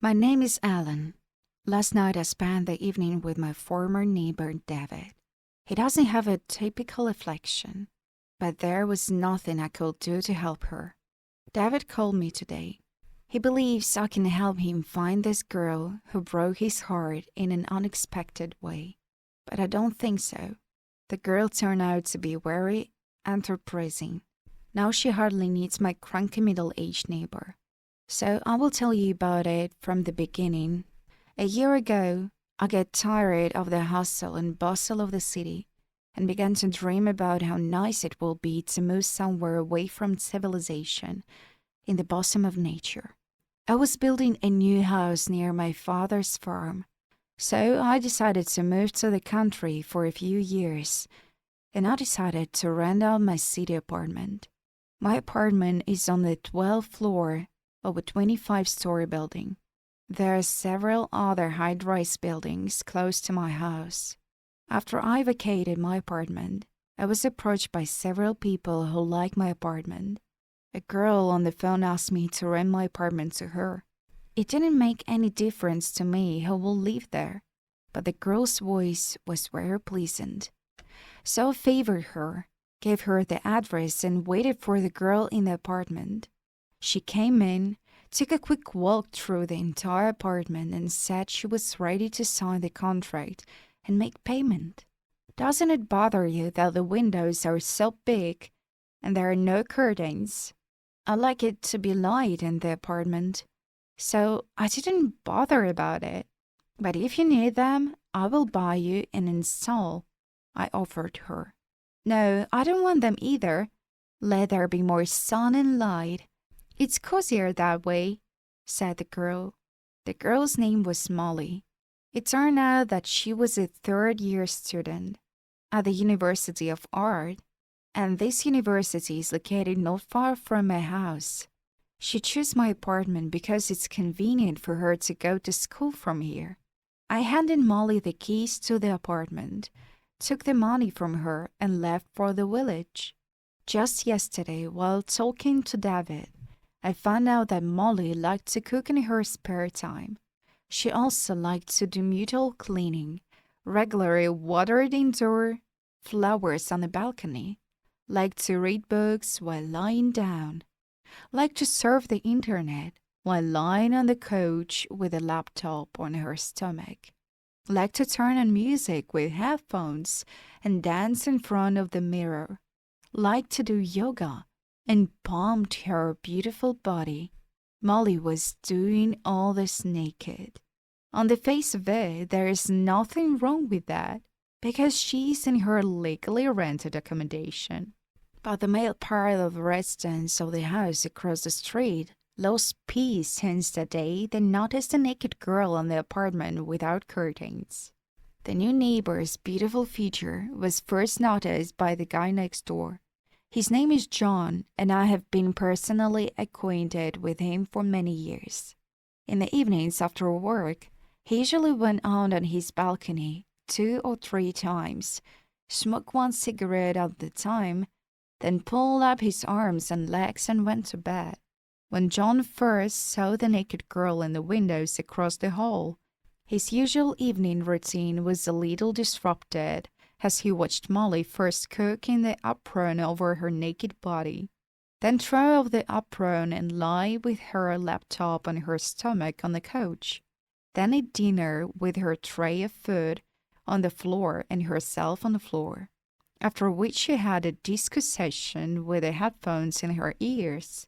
My name is Alan. Last night I spent the evening with my former neighbor, David. He doesn't have a typical affliction, but there was nothing I could do to help her. David called me today. He believes I can help him find this girl who broke his heart in an unexpected way. But I don't think so. The girl turned out to be very enterprising. Now she hardly needs my cranky middle-aged neighbor. So I will tell you about it from the beginning. A year ago, I got tired of the hustle and bustle of the city and began to dream about how nice it will be to move somewhere away from civilization, in the bosom of nature. I was building a new house near my father's farm, so I decided to move to the country for a few years, and I decided to rent out my city apartment. My apartment is on the 12th floor of a 25-story building. There are several other high-rise buildings close to my house. After I vacated my apartment, I was approached by several people who liked my apartment. A girl on the phone asked me to rent my apartment to her. It didn't make any difference to me who will live there, but the girl's voice was very pleasant. So I favored her, gave her the address, and waited for the girl in the apartment. She came in, took a quick walk through the entire apartment, and said she was ready to sign the contract and make payment. Doesn't it bother you that the windows are so big and there are no curtains? I like it to be light in the apartment, so I didn't bother about it. But if you need them, I will buy you and install, I offered her. No, I don't want them either. Let there be more sun and light. It's cozier that way, said the girl. The girl's name was Molly. It turned out that she was a third-year student at the University of Art, and this university is located not far from my house. She chose my apartment because it's convenient for her to go to school from here. I handed Molly the keys to the apartment, took the money from her, and left for the village. Just yesterday, while talking to David, I found out that Molly liked to cook in her spare time. She also liked to do mutual cleaning, regularly watered indoor flowers on the balcony, liked to read books while lying down, liked to surf the internet while lying on the couch with a laptop on her stomach, liked to turn on music with headphones and dance in front of the mirror, liked to do yoga, and pumped her beautiful body. Molly was doing all this naked. On the face of it, there is nothing wrong with that, because she's in her legally rented accommodation. But the male part of the residents of the house across the street lost peace since the day they noticed a naked girl in the apartment without curtains. The new neighbor's beautiful feature was first noticed by the guy next door. His name is John, and I have been personally acquainted with him for many years. In the evenings after work, he usually went out on his balcony 2 or 3 times, smoked 1 cigarette at the time, then pulled up his arms and legs and went to bed. When John first saw the naked girl in the windows across the hall, his usual evening routine was a little disrupted as he watched Molly first cook in the apron over her naked body, then throw off the apron and lie with her laptop on her stomach on the couch, then eat dinner with her tray of food on the floor and herself on the floor, after which she had a disco session with the headphones in her ears.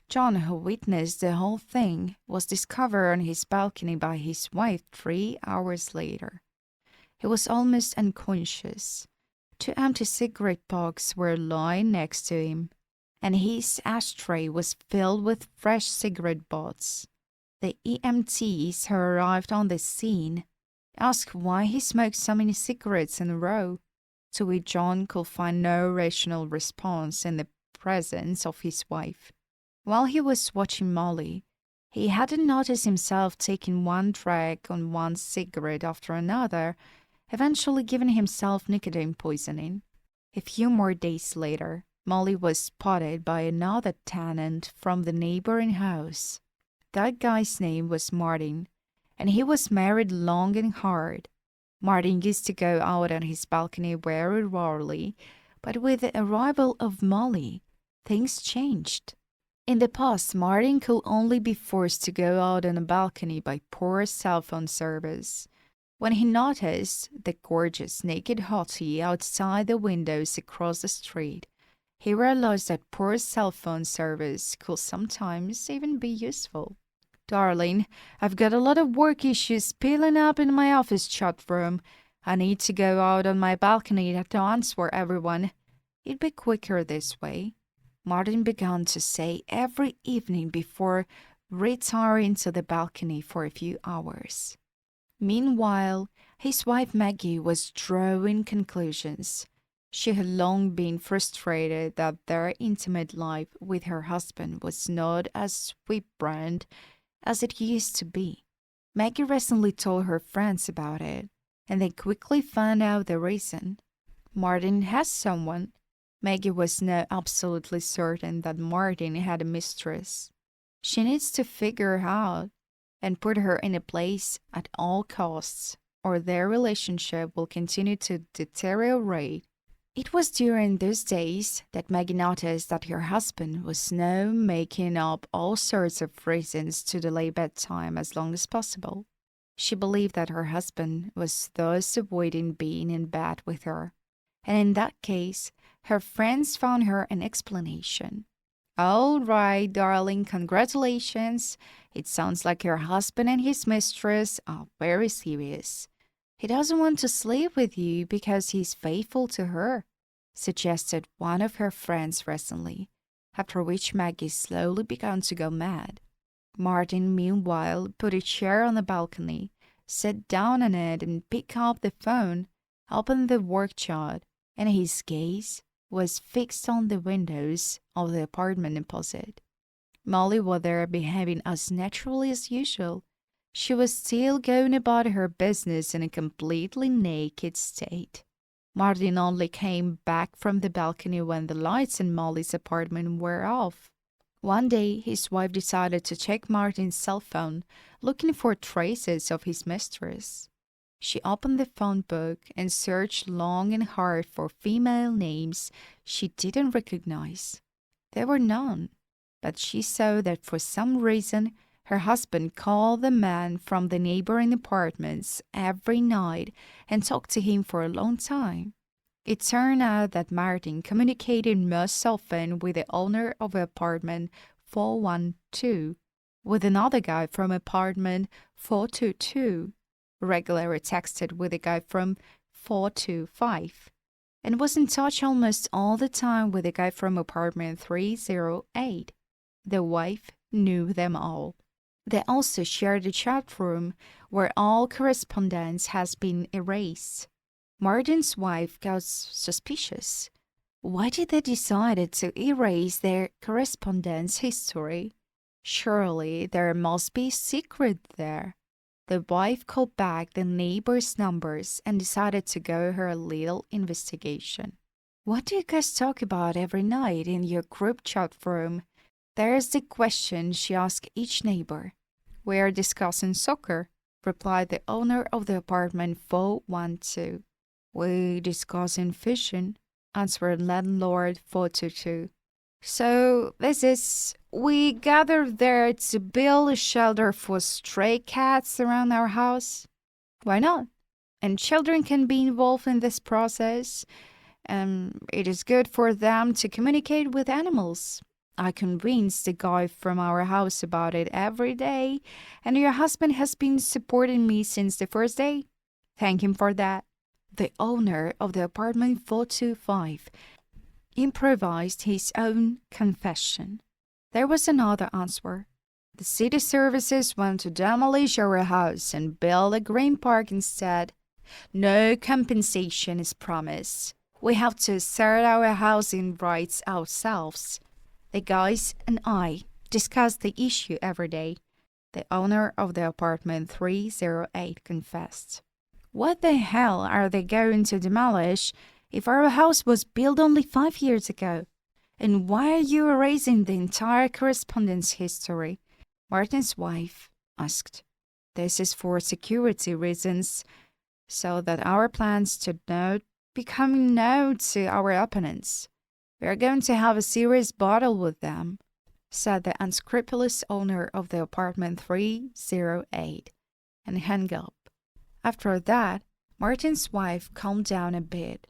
John, who witnessed the whole thing, was discovered on his balcony by his wife 3 hours later. He was almost unconscious. 2 empty cigarette boxes were lying next to him, and his ashtray was filled with fresh cigarette butts. The EMTs who arrived on the scene asked why he smoked so many cigarettes in a row, to which John could find no rational response in the presence of his wife. While he was watching Molly, he hadn't noticed himself taking one drag on one cigarette after another, eventually giving himself nicotine poisoning. A few more days later, Molly was spotted by another tenant from the neighboring house. That guy's name was Martin, and he was married long and hard. Martin used to go out on his balcony very rarely, but with the arrival of Molly, things changed. In the past, Martin could only be forced to go out on a balcony by poor cell phone service. When he noticed the gorgeous naked hottie outside the windows across the street, he realized that poor cell phone service could sometimes even be useful. Darling, I've got a lot of work issues piling up in my office chat room. I need to go out on my balcony to answer everyone. It'd be quicker this way, Martin began to say every evening before retiring to the balcony for a few hours. Meanwhile, his wife Maggie was drawing conclusions. She had long been frustrated that their intimate life with her husband was not as sweet-brand as it used to be. Maggie recently told her friends about it, and they quickly found out the reason. Martin has someone. Maggie was now absolutely certain that Martin had a mistress. She needs to figure her out and put her in a place at all costs, or their relationship will continue to deteriorate. It was during those days that Maggie noticed that her husband was now making up all sorts of reasons to delay bedtime as long as possible. She believed that her husband was thus avoiding being in bed with her, and in that case, her friends found her an explanation. "All right, darling, congratulations. It sounds like your husband and his mistress are very serious. He doesn't want to sleep with you because he's faithful to her," suggested one of her friends recently, after which Maggie slowly began to go mad. Martin, meanwhile, put a chair on the balcony, sat down on it and picked up the phone, opened the work chat, and his gaze was fixed on the windows of the apartment opposite. Molly was there behaving as naturally as usual. She was still going about her business in a completely naked state. Martin only came back from the balcony when the lights in Molly's apartment were off. One day, his wife decided to check Martin's cell phone, looking for traces of his mistress. She opened the phone book and searched long and hard for female names she didn't recognize. There were none, but she saw that for some reason her husband called the man from the neighboring apartments every night and talked to him for a long time. It turned out that Martin communicated most often with the owner of apartment 412, with another guy from apartment 422, regularly texted with a guy from 425, and was in touch almost all the time with a guy from apartment 308. The wife knew them all. They also shared a chat room where all correspondence has been erased. Martin's wife got suspicious. Why did they decide to erase their correspondence history? Surely there must be a secret there. The wife called back the neighbors' numbers and decided to go her little investigation. "What do you guys talk about every night in your group chat room?" There's the question she asked each neighbor. "We are discussing soccer," replied the owner of the apartment 412. "We discussing fishing," answered landlord 422. "So we gathered there to build a shelter for stray cats around our house." "Why not? And children can be involved in this process. It is good for them to communicate with animals. I convinced the guy from our house about it every day, and your husband has been supporting me since the first day. Thank him for that." The owner of the apartment 425 improvised his own confession. There was another answer. "The city services want to demolish our house and build a green park instead. No compensation is promised. We have to assert our housing rights ourselves. The guys and I discuss the issue every day," the owner of the apartment 308 confessed. "What the hell are they going to demolish if our house was built only 5 years ago? And why are you erasing the entire correspondence history?" Martin's wife asked. This is for security reasons, so that our plans do not become known to our opponents. We are going to have a serious battle with them, said the unscrupulous owner of the apartment 308, and hung up. After that, Martin's wife calmed down a bit.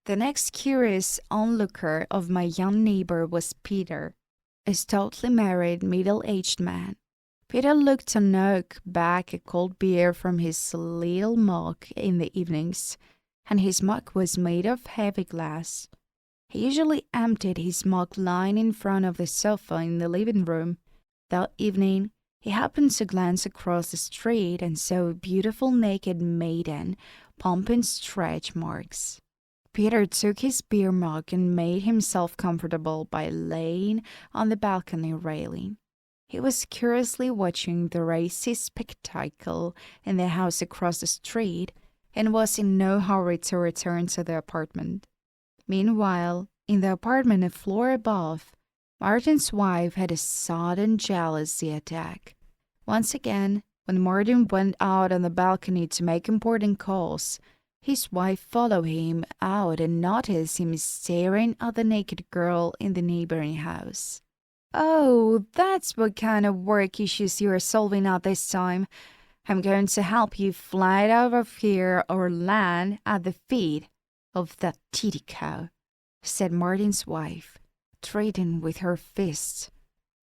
The next curious onlooker of my young neighbor was Peter, a stoutly married, middle-aged man. Peter looked to knock back a cold beer from his little mug in the evenings, and his mug was made of heavy glass. He usually emptied his mug lying in front of the sofa in the living room. That evening, he happened to glance across the street and saw a beautiful naked maiden pumping stretch marks. Peter took his beer mug and made himself comfortable by laying on the balcony railing. He was curiously watching the racy spectacle in the house across the street and was in no hurry to return to the apartment. Meanwhile, in the apartment a floor above, Martin's wife had a sudden jealousy attack. Once again, when Martin went out on the balcony to make important calls, his wife followed him out and noticed him staring at the naked girl in the neighboring house. "Oh, that's what kind of work issues you are solving at this time. I'm going to help you fly out of here or land at the feet of that titty cow," said Martin's wife, threatening with her fists,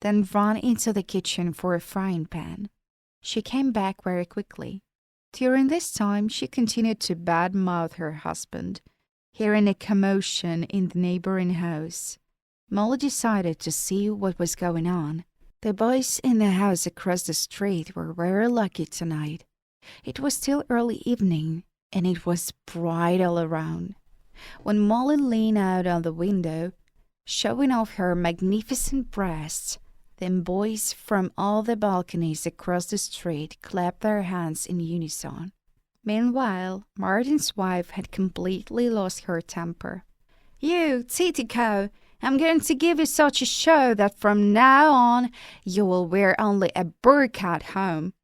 then ran into the kitchen for a frying pan. She came back very quickly. During this time, she continued to badmouth her husband. Hearing a commotion in the neighboring house, Molly decided to see what was going on. The boys in the house across the street were very lucky tonight. It was still early evening, and it was bright all around. When Molly leaned out on the window, showing off her magnificent breasts, the boys from all the balconies across the street clapped their hands in unison. Meanwhile, Martin's wife had completely lost her temper. "You, titty cow, I'm going to give you such a show that from now on you will wear only a burqa at home,"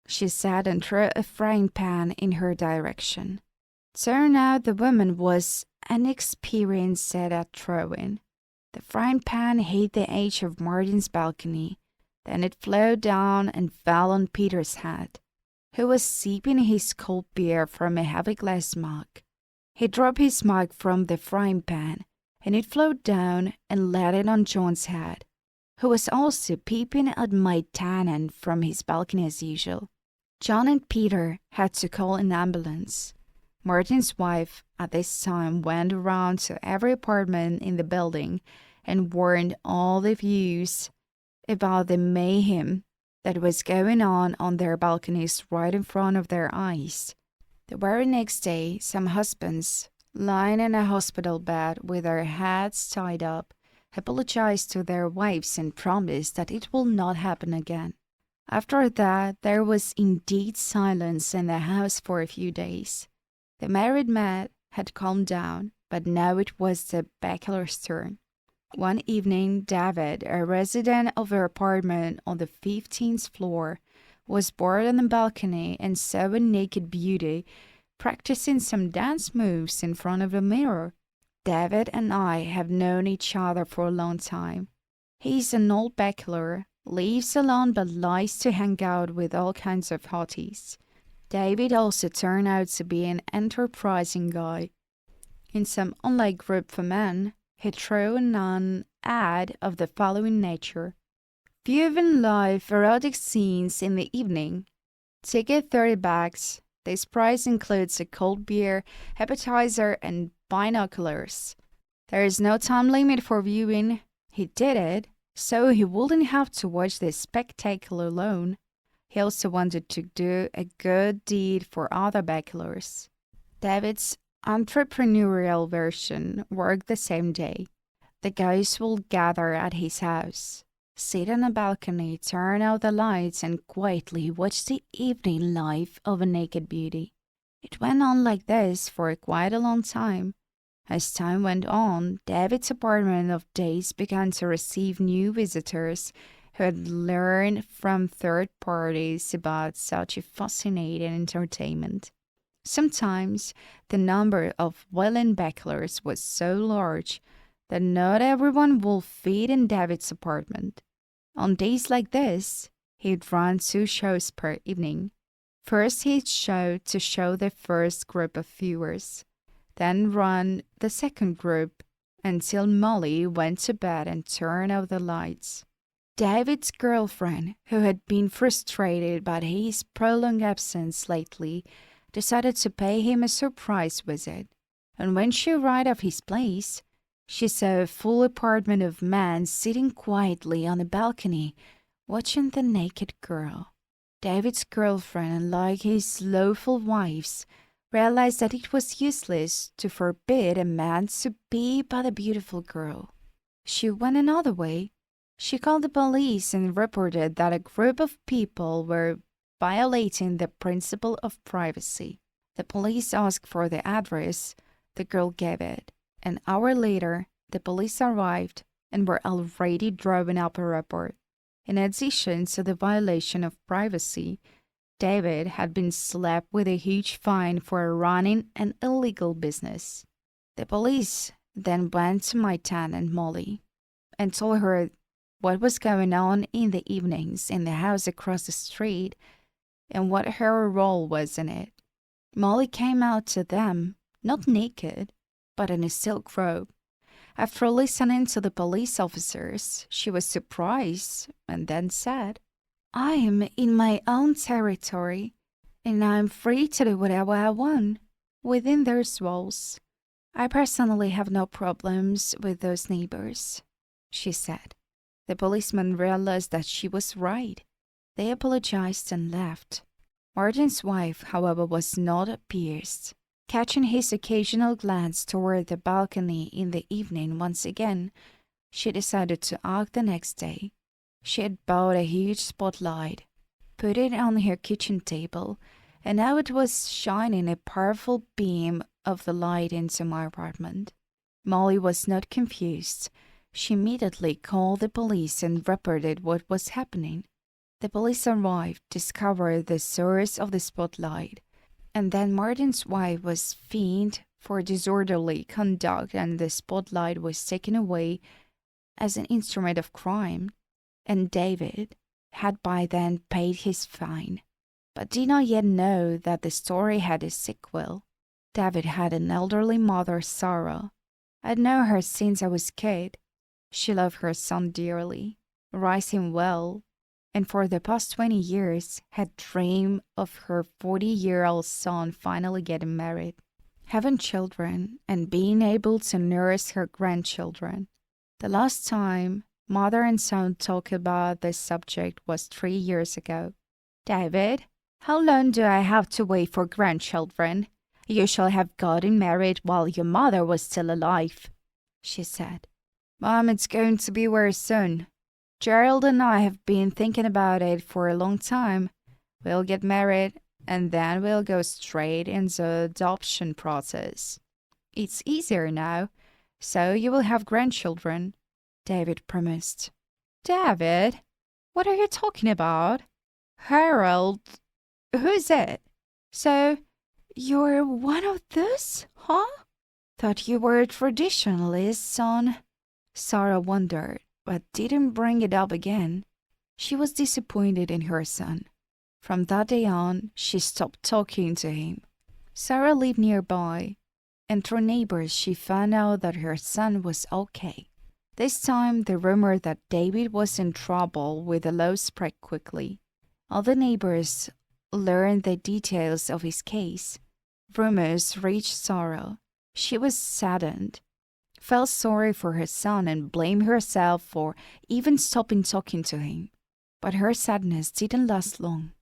she said and threw a frying pan in her direction. Turned out the woman was inexperienced at throwing. The frying pan hit the edge of Martin's balcony. Then it flowed down and fell on Peter's head, who was sipping his cold beer from a heavy glass mug. He dropped his mug from the frying pan, and it flowed down and landed on John's head, who was also peeping at my tenant from his balcony as usual. John and Peter had to call an ambulance. Martin's wife at this time went around to every apartment in the building and warned all the views about the mayhem that was going on their balconies right in front of their eyes. The very next day, some husbands, lying in a hospital bed with their heads tied up, apologized to their wives and promised that it will not happen again. After that, there was indeed silence in the house for a few days. The married man had calmed down, but now it was the bachelor's turn. One evening, David, a resident of an apartment on the 15th floor, was bored on the balcony and saw a naked beauty practicing some dance moves in front of the mirror. David and I have known each other for a long time. He's an old bachelor, lives alone but likes to hang out with all kinds of hotties. David also turned out to be an enterprising guy. In some online group for men, he threw an ad of the following nature: "Viewing live erotic scenes in the evening. Ticket $30. This price includes a cold beer, appetizer, and binoculars. There is no time limit for viewing." He did it so he wouldn't have to watch the spectacle alone. He also wanted to do a good deed for other bachelors. David's entrepreneurial version worked the same day. The guys would gather at his house, sit on a balcony, turn out the lights, and quietly watch the evening life of a naked beauty. It went on like this for quite a long time. As time went on, David's apartment of days began to receive new visitors, who had learned from third parties about such a fascinating entertainment. Sometimes the number of willing bachelors was so large that not everyone would fit in David's apartment. On days like this, he'd run 2 shows per evening. First, he'd show to show the first group of viewers, then run the second group until Molly went to bed and turned out the lights. David's girlfriend, who had been frustrated by his prolonged absence lately, decided to pay him a surprise visit. And when she arrived at his place, she saw a full apartment of men sitting quietly on a balcony, watching the naked girl. David's girlfriend, unlike his lawful wives, realized that it was useless to forbid a man to be by the beautiful girl. She went another way. She called the police and reported that a group of people were violating the principle of privacy. The police asked for the address. The girl gave it. An hour later, the police arrived and were already drawing up a report. In addition to the violation of privacy, David had been slapped with a huge fine for running an illegal business. The police then went to my tenant Molly and told her what was going on in the evenings in the house across the street and what her role was in it. Molly came out to them, not naked, but in a silk robe. After listening to the police officers, she was surprised and then said, "I am in my own territory, and I am free to do whatever I want within those walls. I personally have no problems with those neighbors," she said. The policeman realized that she was right. They apologized and left. Martin's wife, however, was not appeased. Catching his occasional glance toward the balcony in the evening once again, she decided to act the next day. She had bought a huge spotlight, put it on her kitchen table, and now it was shining a powerful beam of the light into my apartment. Molly was not confused. She immediately called the police and reported what was happening. The police arrived, discovered the source of the spotlight, and then Martin's wife was fined for disorderly conduct and the spotlight was taken away as an instrument of crime, and David had by then paid his fine, but did not yet know that the story had a sequel. David had an elderly mother, Sarah. I'd known her since I was a kid. She loved her son dearly, raised him well, and for the past 20 years had dreamed of her 40-year-old son finally getting married, having children, and being able to nurse her grandchildren. The last time mother and son talked about this subject was 3 years ago. "David, how long do I have to wait for grandchildren? You shall have gotten married while your mother was still alive," she said. "Mom, it's going to be very soon. Gerald and I have been thinking about it for a long time. We'll get married, and then we'll go straight into the adoption process. It's easier now, so you will have grandchildren," David promised. "David, what are you talking about? Harold, who's it? So, you're one of those, huh? Thought you were a traditionalist, son." Sarah wondered, but didn't bring it up again. She was disappointed in her son. From that day on, she stopped talking to him. Sarah lived nearby, and through neighbors she found out that her son was okay. This time, the rumor that David was in trouble with the law spread quickly. All the neighbors learned the details of his case. Rumors reached Sarah. She was saddened, felt sorry for her son, and blamed herself for even stopping talking to him. But her sadness didn't last long.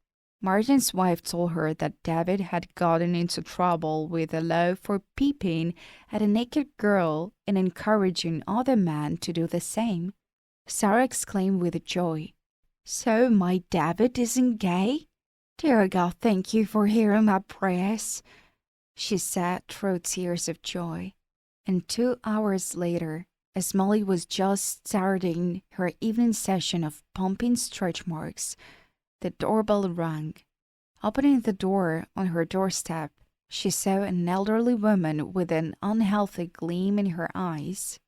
Martin's wife told her that David had gotten into trouble with the law for peeping at a naked girl and encouraging other men to do the same. Sarah exclaimed with joy, "So my David isn't gay? Dear God, thank you for hearing my prayers," she said through tears of joy. And 2 hours later, As Molly was just starting her evening session of pumping stretch marks, the doorbell rang. Opening the door on her doorstep, she saw an elderly woman with an unhealthy gleam in her eyes.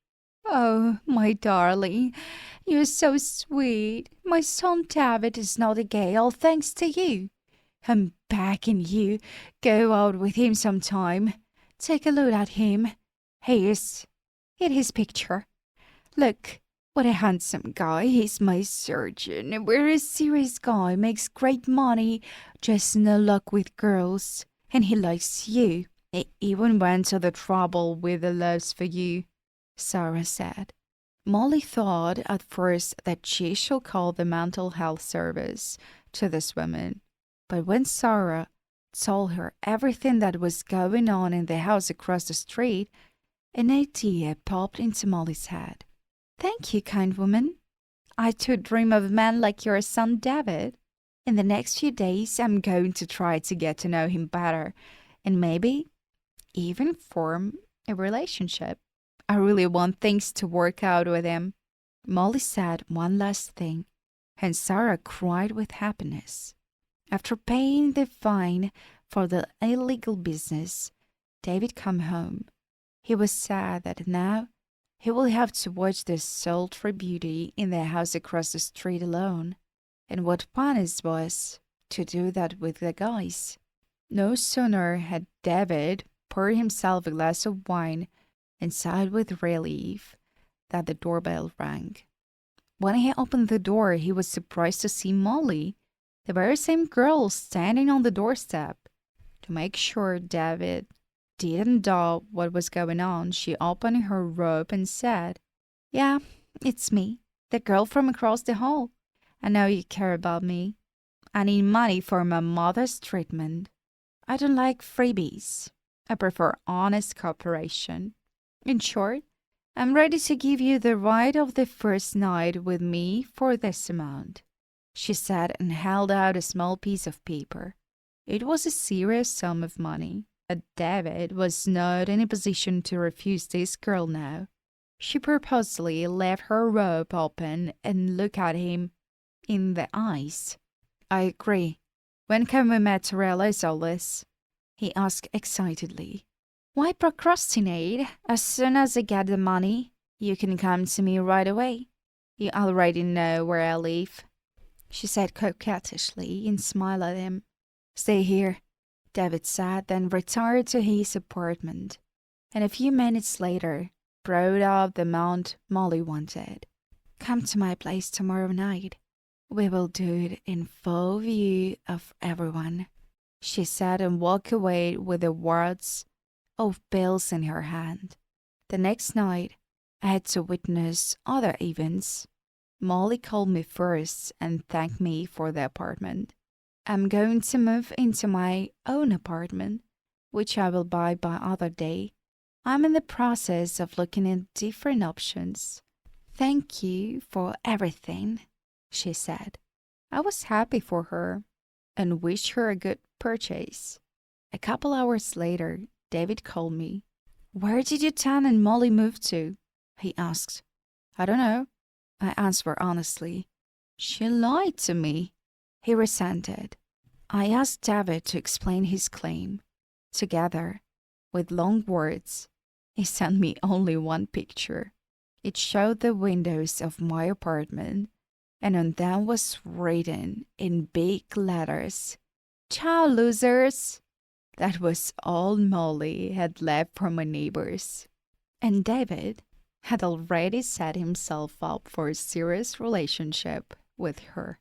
"Oh, my darling, you're so sweet. My son David is not gay, all thanks to you. I'm begging you, go out with him sometime. Take a look at him. Here's his picture. Look, what a handsome guy. He's my surgeon. We're a serious guy, makes great money, just no luck with girls. And he likes you. He even went to the trouble with the loves for you," Sarah said. Molly thought at first that she should call the mental health service to this woman. But when Sarah told her everything that was going on in the house across the street, an idea popped into Molly's head. "Thank you, kind woman. I too dream of a man like your son David. In the next few days, I'm going to try to get to know him better and maybe even form a relationship. I really want things to work out with him." Molly said one last thing, and Sarah cried with happiness. After paying the fine for the illegal business, David came home. He was sad that now he will have to watch the sultry beauty in the house across the street alone. And what fun it was to do that with the guys. No sooner had David poured himself a glass of wine and sighed with relief that the doorbell rang. When he opened the door, he was surprised to see Molly, the very same girl, standing on the doorstep. To make sure David didn't doubt what was going on, she opened her robe and said, "Yeah, it's me, the girl from across the hall. I know you care about me. I need money for my mother's treatment. I don't like freebies. I prefer honest cooperation. In short, I'm ready to give you the right of the first night with me for this amount," she said, and held out a small piece of paper. It was a serious sum of money, but David was not in a position to refuse this girl now. She purposely left her robe open and looked at him in the eyes. "I agree. When can we materialize all this?" he asked excitedly. "Why procrastinate? As soon as I get the money, you can come to me right away. You already know where I live," she said coquettishly and smiled at him. "Stay here," David said, then retired to his apartment, and a few minutes later brought up the amount Molly wanted. "Come to my place tomorrow night. We will do it in full view of everyone," she said, and walked away with the wads of bills in her hand. The next night, I had to witness other events. Molly called me first and thanked me for the apartment. I'm going to move into my own apartment, which I will buy by other day. I'm in the process of looking at different options. "Thank you for everything," she said. I was happy for her and wished her a good purchase. A couple hours later, David called me. "Where did you Tan and Molly move to?" he asked. "I don't know," I answered honestly. "She lied to me," he resented. I asked David to explain his claim. Together, with long words, he sent me only one picture. It showed the windows of my apartment, and on them was written in big letters, "Ciao, losers." That was all Molly had left for my neighbors. And David had already set himself up for a serious relationship with her.